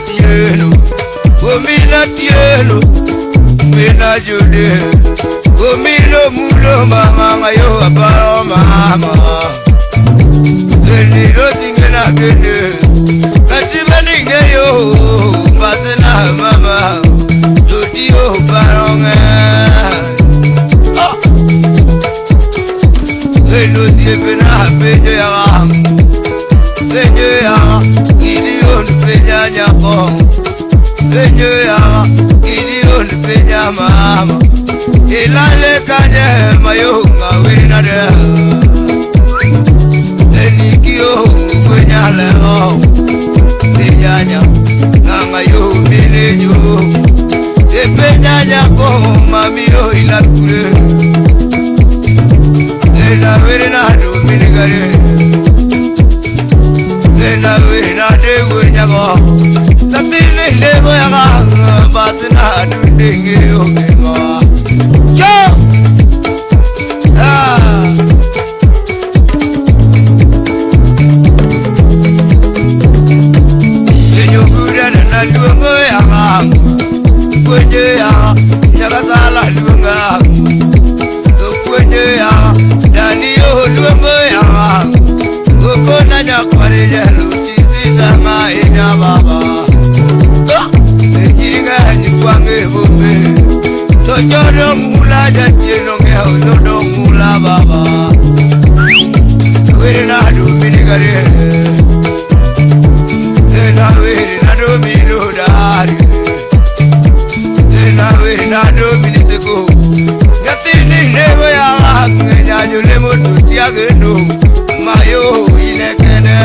tieno, omina tieno, mina jude, omino mulo mama yo aparo mama. Eni roti ngena kene, katiba ninge yo, batena mama, jodi yo paronga. Eno tiepena pejo ya. Venyeya, Gideon penya nyako. Venyeya, Gideon penya mama. Ilale kanye mayunga winade. Enikio penya leo. Penyanya, nanga yo minejo. Penya nyako mamio ilakure. Ena winado minigare. Na de wenyago tatile de goyaga batna dundenge ogengo cho enyo gura na luongo yaga kwenye ya nyaga sala luonga kwenye ya dani yo luongo yaga kona nyakware jalo Sama ina baba Jiringa ni kwange bombe Sojodo mula jachino ngeo Sojodo mula baba Wiri na do minigare Ena wiri na do minudari Ena wiri na do miniseko Yatini nego ya Ngenya jule motu tiagendo Mayo inekene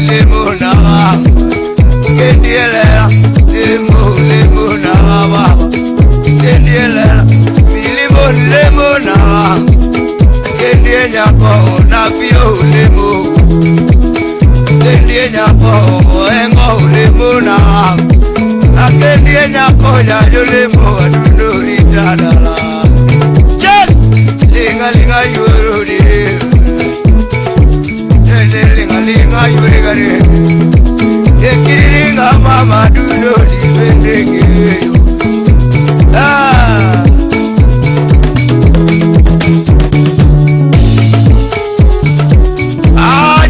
lemo na kendiela lemo na baba kendiela lemo na kendienya ko na pio lemo kendienya ko engo lemo na kendienya ko ya lemo adunuri dadala chat linga yurudi linga yure gare ekiringa mama duno dipendeke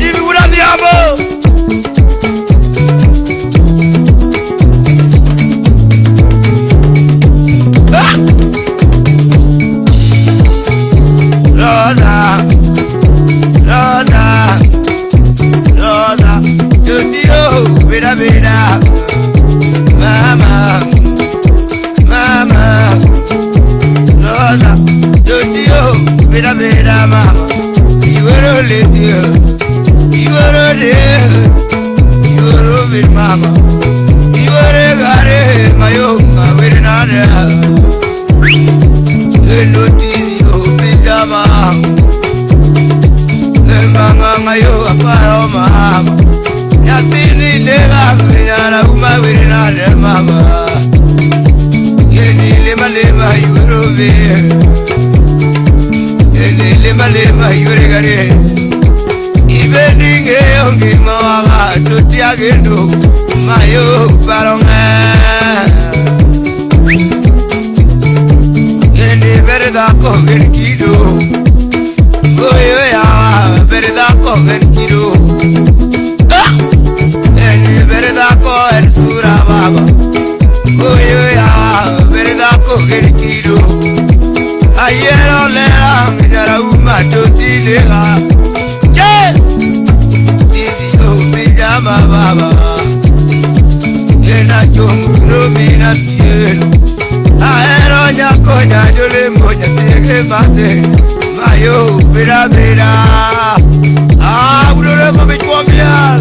jibi gura diabo Rosa, Jodio, vida, mama, Rosa, Jodio, vida, mama. You were a little, you were a little, you were a bit, mama. You were a gare, my own, with another. The notice you pijama. Mama yo aparo mama Yatini lega Yana uma virina de mama Yeni lema yurobe Yeni lema yuregare Ibeni ngeongi mawaga Tuti agendo Mayo paronga Yeni verda koverkido Oyo ya verdad cogen kilo verdad cogen sura baba Oyo ya verdad cogen kilo Ayer olera Yara uma toti lega Che Disi yo pijama baba Yena jomu mina tieno Aero nyakonya jole monya tege mate Mayo, mira, urore mami kwamia.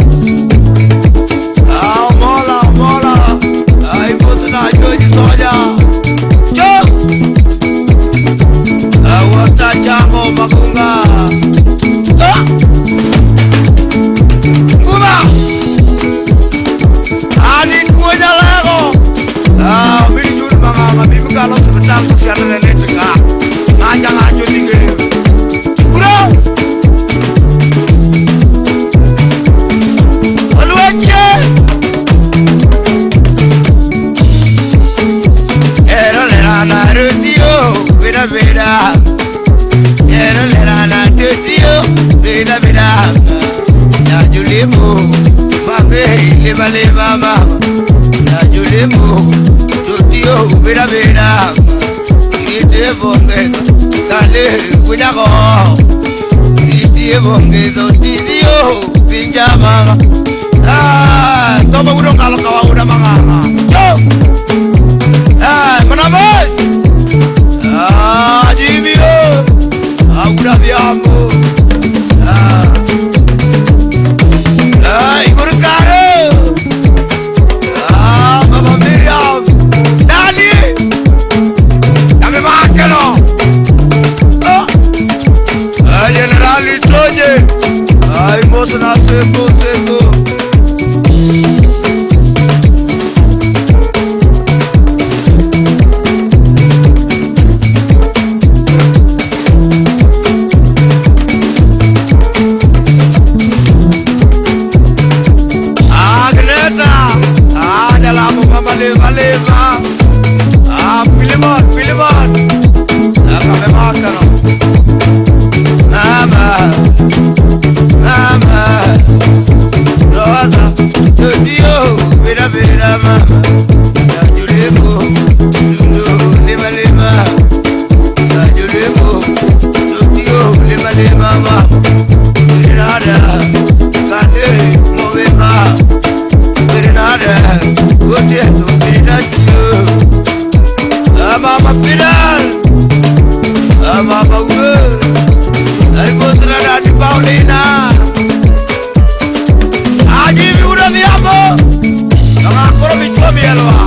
Mola. Ai botu na joji soja. Cho. Awata chango makunga. Kuma. Ani kuenya lego. Mimi tu mama, mimi kalo sebentar kusiana lele tengah. Ngajang Yero lerana tetio Beda beda Na julemu Mabe leba leba mama Na julemu Tutio beda beda Ite bongezo Kale kunyako Ite bongezo Tizio Pinja mama Toma udah kalau kau udah manganga. Yo. Mana bos? Jimmy lo. Udah biamu. Ibu karo. Baba Miriam. Dani. Kami makan lo. General Troje. Bos na seko. Filimon. Kami makan. Mama. Rosa. Tudio. Beda mama. Julemu. Lima. Julemu. Tudio. Lima mama. Grenada. Kande. Movema. Grenada. Gote. Beda. Mama Fidel, Mama Uwe, Putra dari Paulina, Aji udah diamo, sama aku lebih coba biarlah,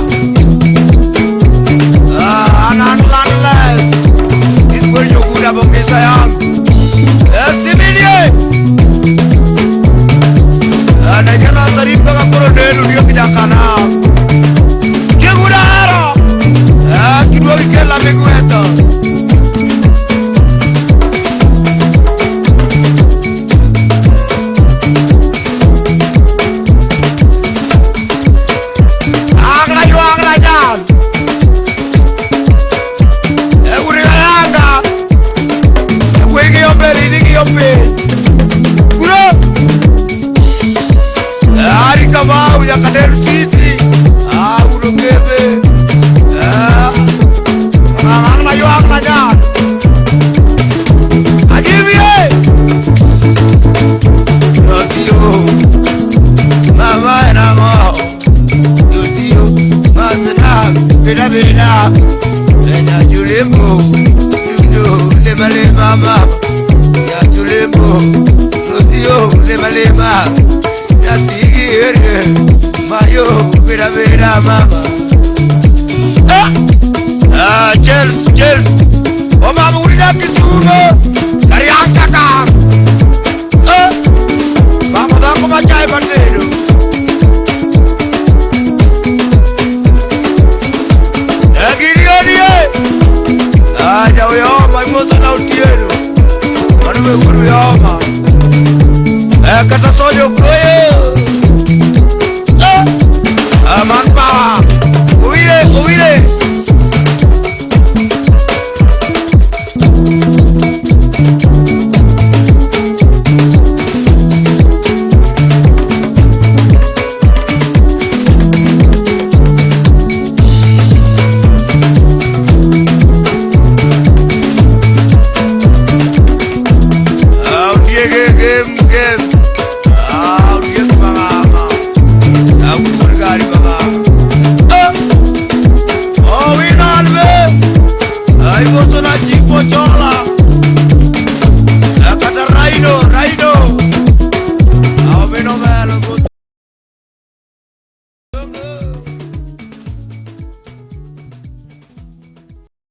anak-anak les, itu juga udah bagi sayang, estimasi, ada jalan tarif dengan korodel dia kejakana, dia udah hero. Kedua weekend lah minggu itu. Anggrajan. Uri anga. Gue giombe. Guru. Hari kamau ya kader City. Udah kebe. Anggrajan. Ajibie. Rotio. Mama namo. Rotio. Masna. Beda. Ena julemu. Lema mama. Ya julemu. Rotio. Lema. Ya tigere. Mayo. Beda mama. Cheers. Oh mama udah kisuno dari angkaka. Mama dah aku macai banderu. Gini dia. Jauh ya mama emosi na utiero. Baru ya mama. Kata sojo koyo.